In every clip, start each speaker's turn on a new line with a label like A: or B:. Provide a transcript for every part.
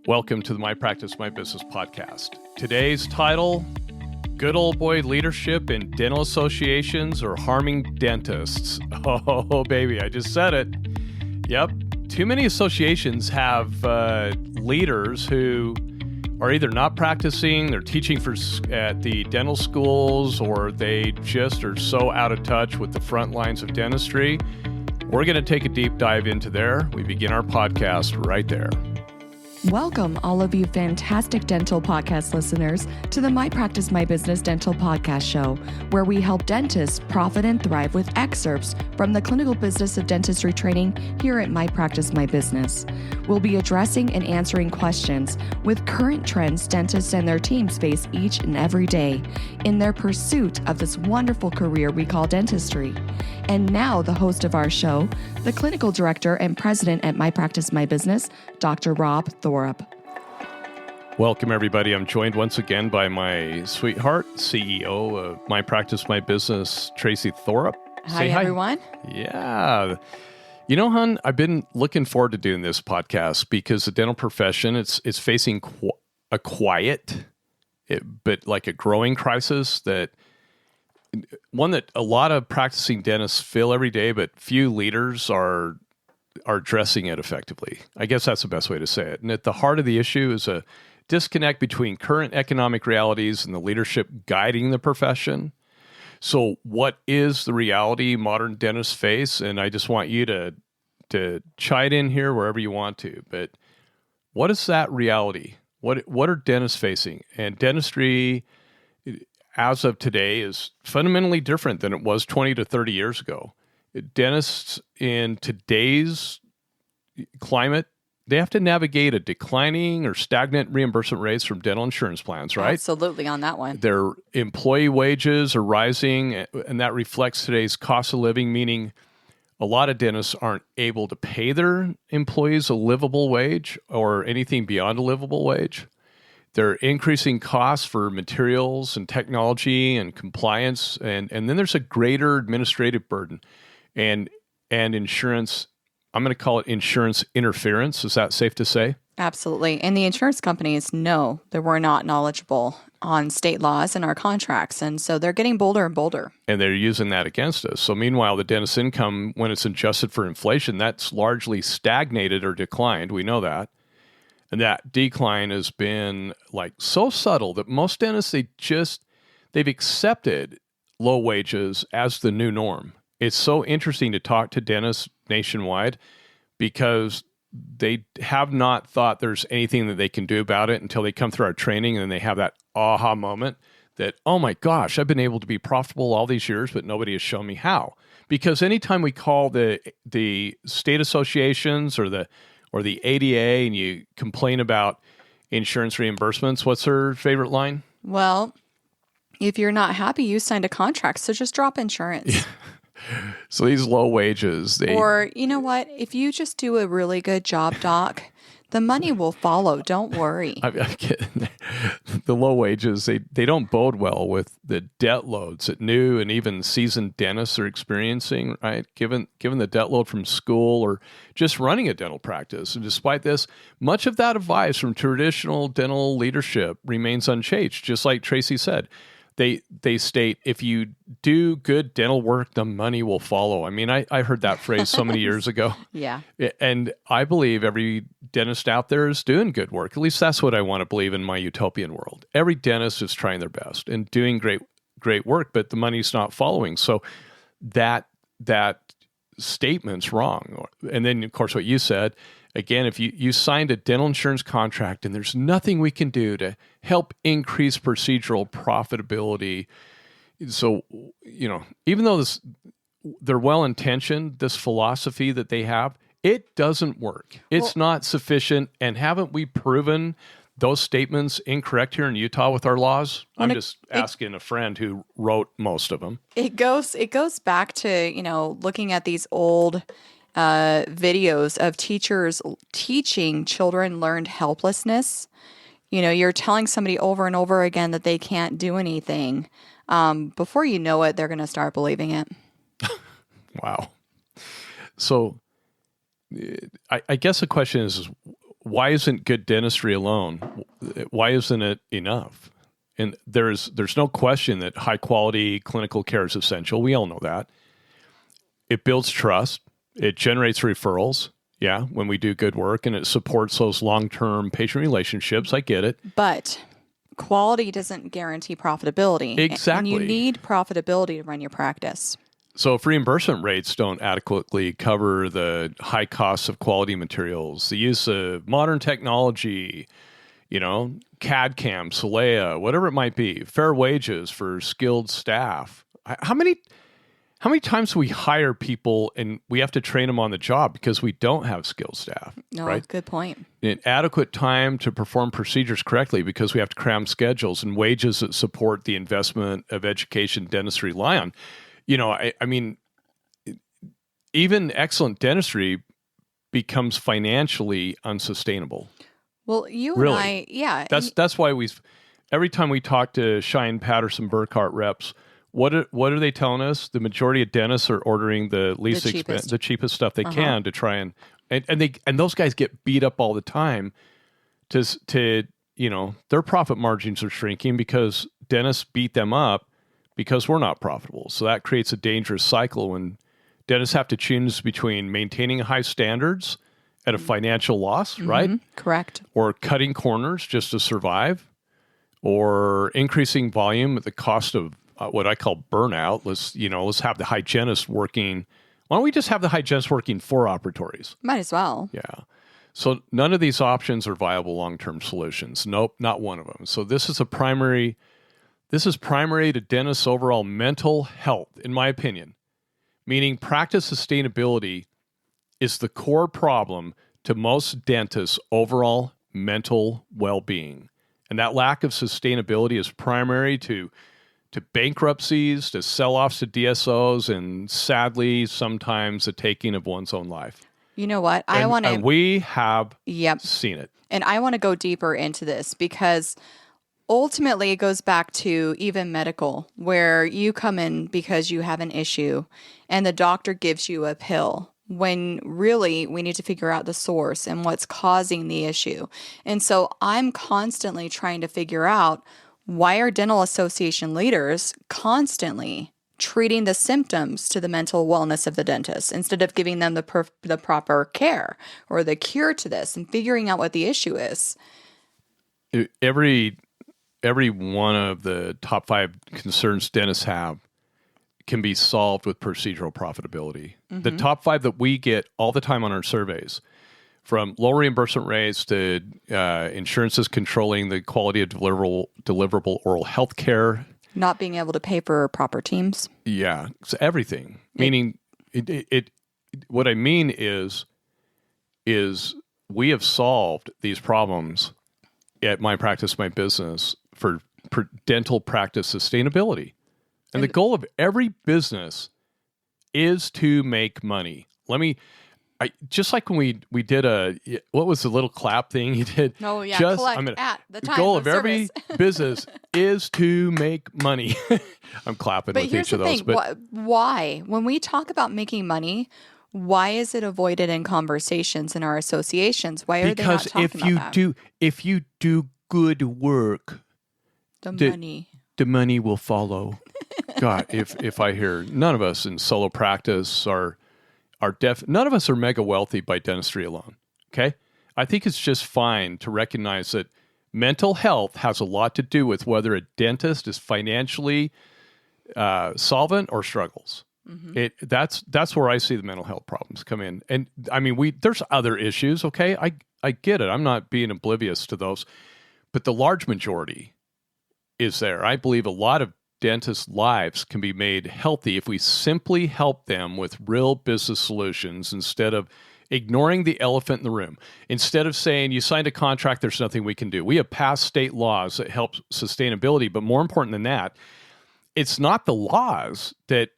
A: Welcome to the My Practice, My Business podcast. Today's title, Good Old Boy Leadership in Dental Associations or Harming Dentists. Oh, baby, I just said it. Yep. Too many associations have leaders who are either not practicing, they're teaching at the dental schools, or they just are so out of touch with the front lines of dentistry. We're going to take a deep dive into there. We begin our podcast right there.
B: Welcome, all of you fantastic dental podcast listeners, to the My Practice, My Business Dental Podcast Show, where we help dentists profit and thrive with excerpts from the clinical business of dentistry training here at My Practice, My Business. We'll be addressing and answering questions with current trends dentists and their teams face each and every day in their pursuit of this wonderful career we call dentistry. And now, the host of our show, the clinical director and president at My Practice, My Business, Dr. Rob Thorup.
A: Welcome, everybody. I'm joined once again by my sweetheart, CEO of My Practice, My Business, Tracy Thorup.
B: Hi, everyone.
A: Yeah. You know, hon, I've been looking forward to doing this podcast because the dental profession, it's facing a quiet, but like a growing crisis one that a lot of practicing dentists feel every day, but few leaders are addressing it effectively. I guess that's the best way to say it. And at the heart of the issue is a disconnect between current economic realities and the leadership guiding the profession. So what is the reality modern dentists face? And I just want you to chime in here wherever you want to. But what is that reality? What are dentists facing? And dentistry, as of today, is fundamentally different than it was 20 to 30 years ago. Dentists in today's climate, they have to navigate a declining or stagnant reimbursement rates from dental insurance plans, right?
B: Absolutely, on that one.
A: Their employee wages are rising, and that reflects today's cost of living, meaning a lot of dentists aren't able to pay their employees a livable wage or anything beyond a livable wage. They're increasing costs for materials and technology and compliance, and then there's a greater administrative burden and insurance. I'm going to call it insurance interference. Is that safe to say?
C: Absolutely. And the insurance companies know that we're not knowledgeable on state laws and our contracts, and so they're getting bolder and bolder.
A: And they're using that against us. So meanwhile, the dentist's income, when it's adjusted for inflation, that's largely stagnated or declined. We know that. And that decline has been like so subtle that most dentists, they've accepted low wages as the new norm. It's so interesting to talk to dentists nationwide because they have not thought there's anything that they can do about it until they come through our training and then they have that aha moment that, oh my gosh, I've been able to be profitable all these years, but nobody has shown me how. Because anytime we call the state associations or the ADA and you complain about insurance reimbursements, what's her favorite line?
C: Well, if you're not happy, you signed a contract, so just drop insurance.
A: Yeah. So these low wages,
C: or you know what? If you just do a really good job, Doc, the money will follow. Don't worry.
A: I'm kidding. The low wages, they don't bode well with the debt loads that new and even seasoned dentists are experiencing, right? Given the debt load from school or just running a dental practice. And despite this, much of that advice from traditional dental leadership remains unchanged. Just like Tracy said, they state, if you do good dental work, the money will follow. I mean, I heard that phrase so many years ago.
C: Yeah.
A: And I believe every dentist out there is doing good work. At least that's what I want to believe in my utopian world. Every dentist is trying their best and doing great work, but the money's not following. So that statement's wrong. And then, of course, what you said, again, if you signed a dental insurance contract and there's nothing we can do to help increase procedural profitability. So, you know, even though they're well-intentioned, this philosophy that they have, it doesn't work. It's not sufficient. And haven't we proven those statements incorrect here in Utah with our laws? I'm just asking a friend who wrote most of them.
C: It goes back to, you know, looking at these old videos of teachers teaching children learned helplessness. You know, you're telling somebody over and over again that they can't do anything. Before you know it, they're going to start believing it.
A: Wow. So I guess the question is why isn't good dentistry alone? Why isn't it enough? And there's no question that high quality clinical care is essential. We all know that. It builds trust. It generates referrals. Yeah, when we do good work, and it supports those long-term patient relationships. I get it.
C: But quality doesn't guarantee profitability.
A: Exactly.
C: And you need profitability to run your practice.
A: So if reimbursement rates don't adequately cover the high costs of quality materials, the use of modern technology, CAD/CAM, Solea, whatever it might be, fair wages for skilled staff. How many times do we hire people and we have to train them on the job because we don't have skilled staff?
C: No,
A: right?
C: Good point.
A: Inadequate time to perform procedures correctly because we have to cram schedules, and wages that support the investment of education dentistry rely on. I mean, even excellent dentistry becomes financially unsustainable.
C: Well, you
A: Really?
C: and I, yeah.
A: That's why every time we talk to Cheyenne Patterson Burkhart reps, what are they telling us? The majority of dentists are ordering the least expensive, the cheapest stuff they can to try and those guys get beat up all the time. Their profit margins are shrinking because dentists beat them up because we're not profitable. So that creates a dangerous cycle when dentists have to choose between maintaining high standards at a financial loss, right?
C: Correct.
A: Or cutting corners just to survive, or increasing volume at the cost of what I call burnout. Let's have the hygienist working. Why don't we just have the hygienist working 4 operatories?
C: Might as well.
A: Yeah. So none of these options are viable long-term solutions. Nope, not one of them. So this is primary to dentists' overall mental health, in my opinion, meaning practice sustainability is the core problem to most dentists' overall mental well-being. And that lack of sustainability is primary to bankruptcies, to sell-offs to DSOs, and sadly, sometimes the taking of one's own life.
C: You know what?
A: And we have seen it.
C: And I want to go deeper into this because ultimately it goes back to even medical, where you come in because you have an issue and the doctor gives you a pill, when really we need to figure out the source and what's causing the issue. And so I'm constantly trying to figure out, why are dental association leaders constantly treating the symptoms to the mental wellness of the dentist instead of giving them the proper care or the cure to this and figuring out what the issue is?
A: Every one of the top 5 concerns dentists have can be solved with procedural profitability. The top 5 that we get all the time on our surveys, from low reimbursement rates to insurances controlling the quality of deliverable oral health care.
C: Not being able to pay for proper teams.
A: Yeah, it's everything. Meaning, what I mean is we have solved these problems at My Practice, My Business for dental practice sustainability. And the goal of every business is to make money. Just like when we did what was the little clap thing you did?
C: Oh, yeah.
A: The goal of every business is to make money. I'm clapping with each of those.
C: But why? When we talk about making money, why is it avoided in conversations in our associations? Why are they not talking about that?
A: If you do good work, the money will follow. God, if I hear, none of us in solo practice are none of us are mega wealthy by dentistry alone. Okay. I think it's just fine to recognize that mental health has a lot to do with whether a dentist is financially solvent or struggles. That's where I see the mental health problems come in. And I mean, there's other issues. Okay. I get it. I'm not being oblivious to those, but the large majority is there. I believe a lot of dentists' lives can be made healthy if we simply help them with real business solutions instead of ignoring the elephant in the room. Instead of saying, you signed a contract, there's nothing we can do. We have passed state laws that help sustainability, but more important than that, it's not the laws that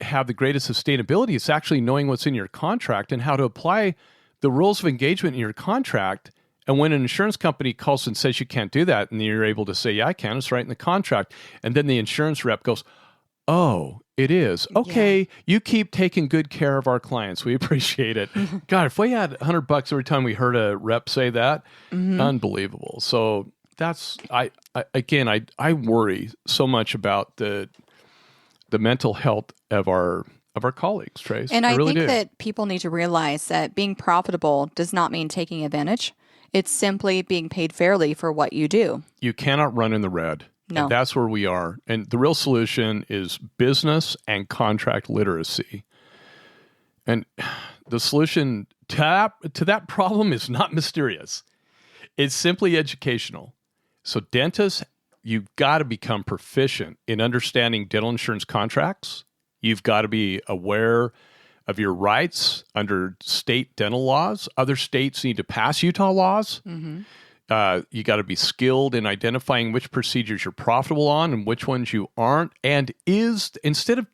A: have the greatest sustainability. It's actually knowing what's in your contract and how to apply the rules of engagement in your contract. And when an insurance company calls and says you can't do that, and you're able to say, yeah, I can, it's right in the contract. And then the insurance rep goes, Oh, it is. Okay, you keep taking good care of our clients. We appreciate it. God, if we had $100 every time we heard a rep say that, unbelievable. So that's I worry so much about the mental health of our colleagues, Trace.
C: And I
A: really
C: think
A: do.
C: that people need to realize that being profitable does not mean taking advantage. It's simply being paid fairly for what you do.
A: You cannot run in the red.
C: No.
A: And that's where we are. And the real solution is business and contract literacy. And the solution to that problem is not mysterious. It's simply educational. So dentists, you've got to become proficient in understanding dental insurance contracts. You've got to be aware of your rights under state dental laws. Other states need to pass Utah laws. You got to be skilled in identifying which procedures you're profitable on and which ones you aren't. And instead of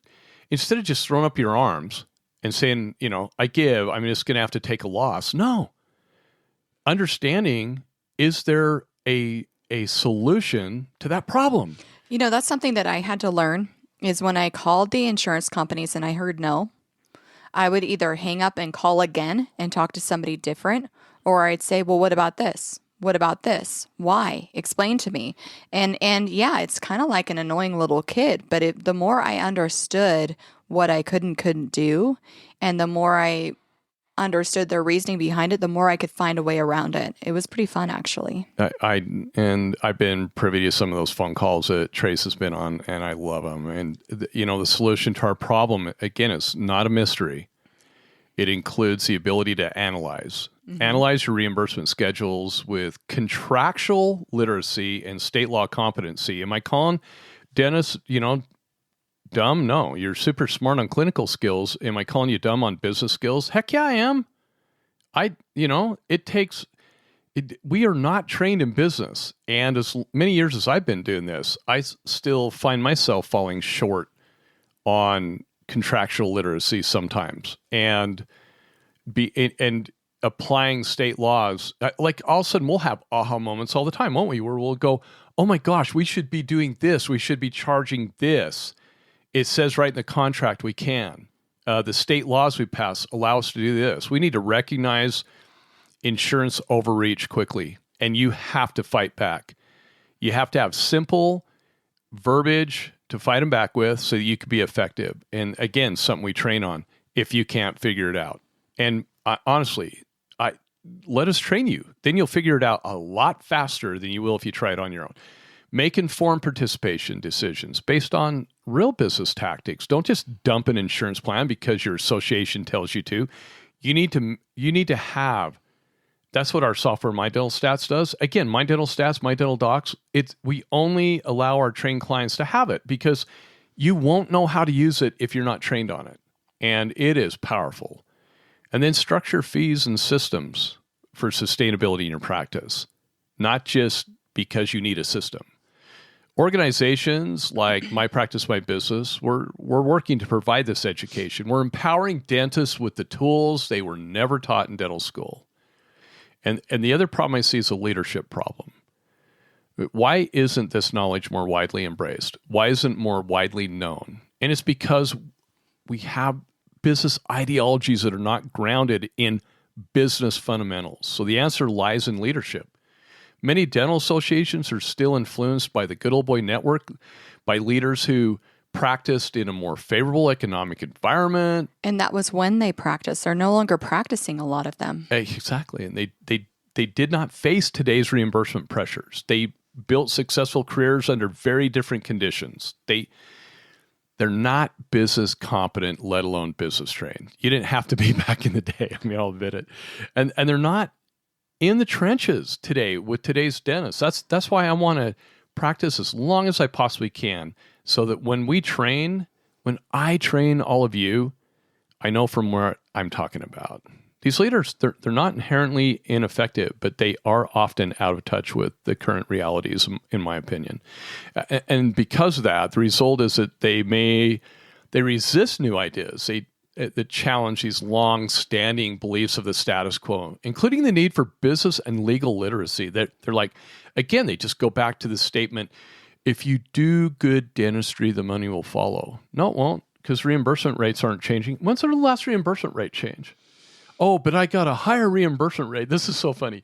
A: just throwing up your arms and saying, I'm just going to have to take a loss. No. Understanding, is there a solution to that problem?
C: That's something that I had to learn is when I called the insurance companies and I heard no, I would either hang up and call again and talk to somebody different, or I'd say, well, what about this? What about this? Why? Explain to me. And yeah, it's kind of like an annoying little kid, but the more I understood what I couldn't do, and the more I understood their reasoning behind it, the more I could find a way around it. It was pretty fun, actually.
A: I've been privy to some of those phone calls that Trace has been on, and I love them. And the solution to our problem, again, is not a mystery. It includes the ability to analyze your reimbursement schedules with contractual literacy and state law competency. Am I calling dentists, dumb? No, you're super smart on clinical skills. Am I calling you dumb on business skills? Heck yeah, I am. We are not trained in business. And as many years as I've been doing this, I still find myself falling short on contractual literacy sometimes. And applying state laws, like all of a sudden we'll have aha moments all the time, won't we? Where we'll go, oh my gosh, we should be doing this. We should be charging this. It says right in the contract we can. The state laws we pass allow us to do this. We need to recognize insurance overreach quickly, and you have to fight back. You have to have simple verbiage to fight them back with so that you can be effective. And again, something we train on if you can't figure it out. And honestly, let us train you. Then you'll figure it out a lot faster than you will if you try it on your own. Make informed participation decisions based on real business tactics. Don't just dump an insurance plan because your association tells you to. You need to have. That's what our software, My Dental Stats, does. Again, My Dental Stats, My Dental Docs. We only allow our trained clients to have it because you won't know how to use it if you're not trained on it, and it is powerful. And then structure fees and systems for sustainability in your practice, not just because you need a system. Organizations like My Practice, My Business, we're working to provide this education. We're empowering dentists with the tools they were never taught in dental school. And the other problem I see is a leadership problem. Why isn't this knowledge more widely embraced? Why isn't it more widely known? And it's because we have business ideologies that are not grounded in business fundamentals. So the answer lies in leadership. Many dental associations are still influenced by the good old boy network, by leaders who practiced in a more favorable economic environment.
C: And that was when they practiced. They're no longer practicing, a lot of them.
A: Exactly. And they did not face today's reimbursement pressures. They built successful careers under very different conditions. They're not business competent, let alone business trained. You didn't have to be back in the day. I mean, I'll admit it. And they're not in the trenches today with today's dentists. That's why I want to practice as long as I possibly can, so that when I train all of you, I know from where I'm talking about. These leaders, they're not inherently ineffective, but they are often out of touch with the current realities, in my opinion. And because of that, the result is that they resist new ideas. They challenge these long-standing beliefs of the status quo, including the need for business and legal literacy. They're like, again, they just go back to the statement, if you do good dentistry, the money will follow. No, it won't, because reimbursement rates aren't changing. When's the last reimbursement rate change? Oh, but I got a higher reimbursement rate. This is so funny.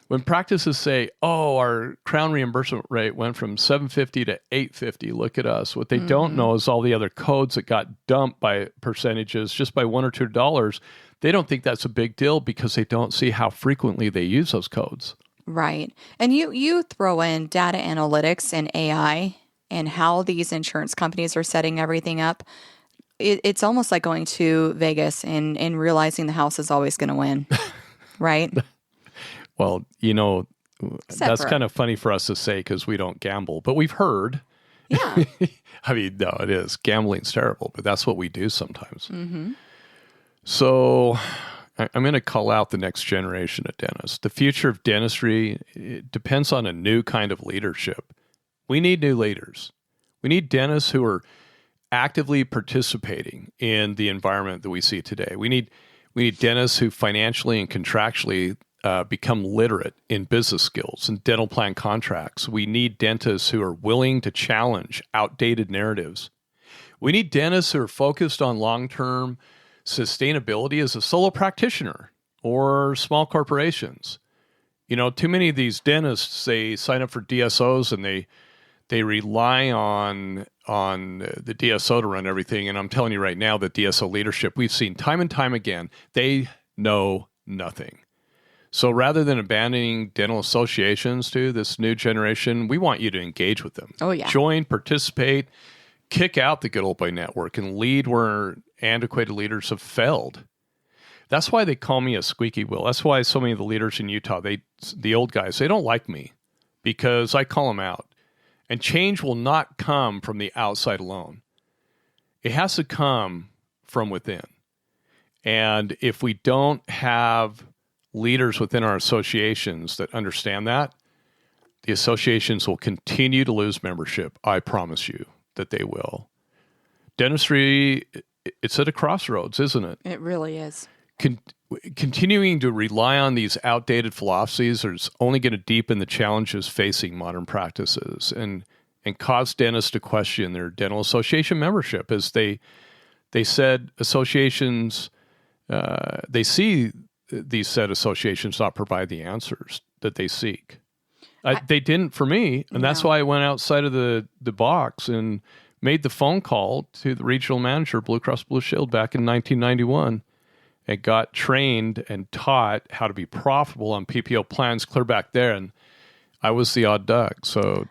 A: When practices say, oh, our crown reimbursement rate went from $750 to $850, look at us. What they don't know is all the other codes that got dumped by percentages just by $1 or $2. They don't think that's a big deal because they don't see how frequently they use those codes.
C: Right. And you throw in data analytics and AI and how these insurance companies are setting everything up. It's almost like going to Vegas and realizing the house is always going to win, right?
A: Well, that's kind of funny for us to say because we don't gamble, but we've heard.
C: Yeah.
A: I mean, no, it is. Gambling's terrible, but that's what we do sometimes. Mm-hmm. So I'm going to call out the next generation of dentists. The future of dentistry, it depends on a new kind of leadership. We need new leaders. We need dentists who are actively participating in the environment that we see today. We need dentists who financially and contractually become literate in business skills and dental plan contracts. We need dentists who are willing to challenge outdated narratives. We need dentists who are focused on long-term sustainability as a solo practitioner or small corporations. Too many of these dentists, they sign up for DSOs and they rely on the DSO to run everything. And I'm telling you right now that DSO leadership, we've seen time and time again, they know nothing. So rather than abandoning dental associations to this new generation, we want you to engage with them.
C: Oh, yeah.
A: Join, participate, kick out the good old boy network, and lead where antiquated leaders have failed. That's why they call me a squeaky wheel. That's why so many of the leaders in Utah, the old guys, they don't like me because I call them out. And change will not come from the outside alone. It has to come from within. And if we don't have leaders within our associations that understand that, the associations will continue to lose membership. I promise you that they will. Dentistry, it's at a crossroads, isn't it?
C: It really is.
A: Continuing to rely on these outdated philosophies is only going to deepen the challenges facing modern practices and cause dentists to question their dental association membership. As they said, associations, they see these said associations not provide the answers that they seek. They didn't for me, and that's why I went outside of the box and made the phone call to the regional manager, Blue Cross Blue Shield, back in 1991, and got trained and taught how to be profitable on PPO plans clear back there. And I was the odd duck. So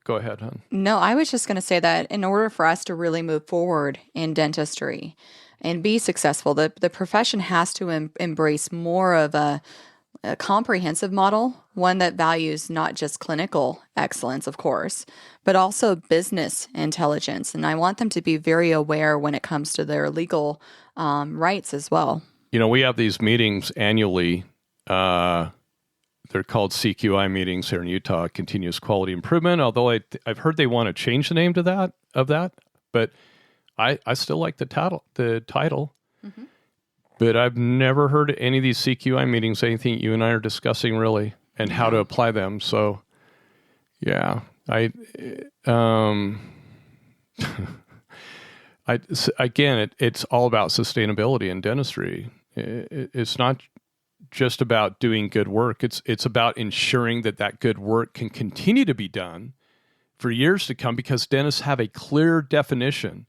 A: go ahead, hon.
C: No, I was just going to say that in order for us to really move forward in dentistry and be successful, the profession has to embrace more of a comprehensive model, one that values not just clinical excellence, of course, but also business intelligence. And I want them to be very aware when it comes to their legal rights as well.
A: We have these meetings annually. They're called CQI meetings here in Utah, Continuous Quality Improvement, although I've heard they want to change the name to that, but I still like the title. Mm-hmm. But I've never heard any of these CQI meetings anything you and I are discussing really and how to apply them. So, yeah, it's all about sustainability in dentistry. It's not just about doing good work. It's about ensuring that good work can continue to be done for years to come because dentists have a clear definition.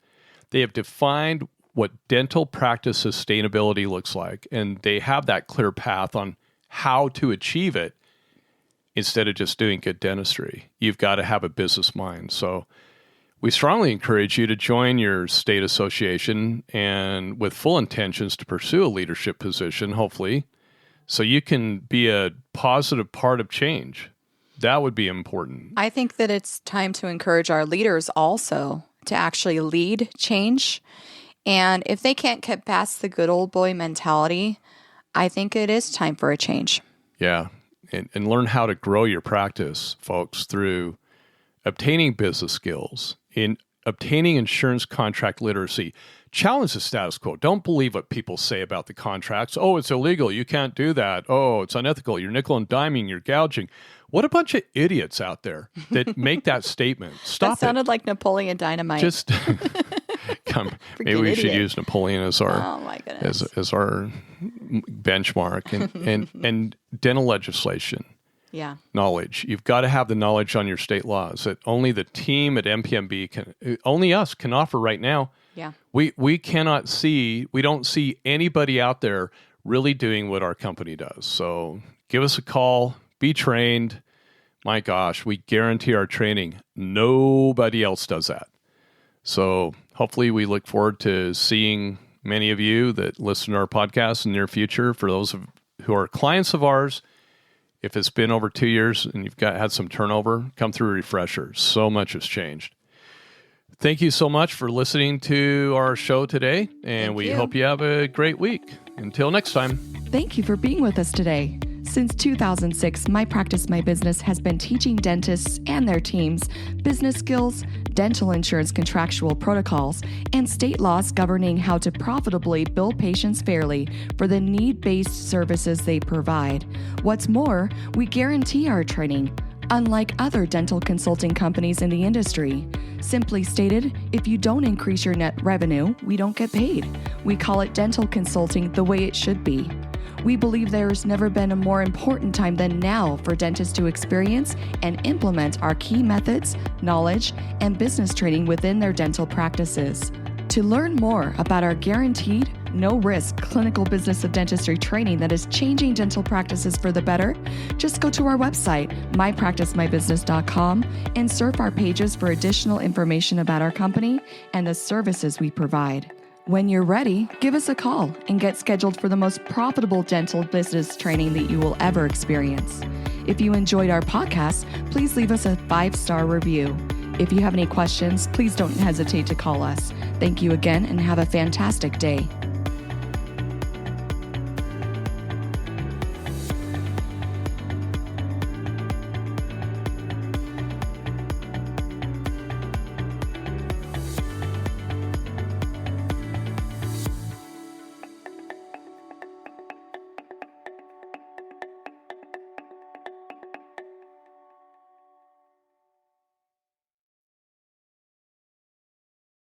A: They have defined what dental practice sustainability looks like, and they have that clear path on how to achieve it instead of just doing good dentistry. You've got to have a business mind. So we strongly encourage you to join your state association and with full intentions to pursue a leadership position, hopefully, so you can be a positive part of change. That would be important.
C: I think that it's time to encourage our leaders also to actually lead change. And if they can't get past the good old boy mentality, I think it is time for a change.
A: Yeah. And learn how to grow your practice, folks, through obtaining business skills, in obtaining insurance contract literacy, Challenge the status quo. Don't believe what people say about the contracts. Oh, it's illegal. You can't do that. Oh, it's unethical. You're nickel and diming. You're gouging. What a bunch of idiots out there that make that statement. Stop
C: That sounded like Napoleon Dynamite.
A: Just maybe we should use Napoleon as our
C: oh my goodness.
A: as our benchmark and dental legislation.
C: Yeah.
A: Knowledge. You've got to have the knowledge on your state laws that only the team at MPMB only us can offer right now.
C: Yeah.
A: We don't see anybody out there really doing what our company does. So give us a call, be trained. My gosh, we guarantee our training. Nobody else does that. So hopefully we look forward to seeing many of you that listen to our podcast in the near future. For those who are clients of ours, if it's been over 2 years and you've had some turnover, come through refreshers. So much has changed. Thank you so much for listening to our show today, and we hope you have a great week. Until next time.
B: Thank you for being with us today. Since 2006, My Practice, My Business has been teaching dentists and their teams business skills, dental insurance contractual protocols, and state laws governing how to profitably bill patients fairly for the need-based services they provide. What's more, we guarantee our training, unlike other dental consulting companies in the industry. Simply stated, if you don't increase your net revenue, we don't get paid. We call it dental consulting the way it should be. We believe there has never been a more important time than now for dentists to experience and implement our key methods, knowledge, and business training within their dental practices. To learn more about our guaranteed, no-risk clinical business of dentistry training that is changing dental practices for the better, just go to our website, mypracticemybusiness.com, and surf our pages for additional information about our company and the services we provide. When you're ready, give us a call and get scheduled for the most profitable dental business training that you will ever experience. If you enjoyed our podcast, please leave us a 5-star review. If you have any questions, please don't hesitate to call us. Thank you again and have a fantastic day.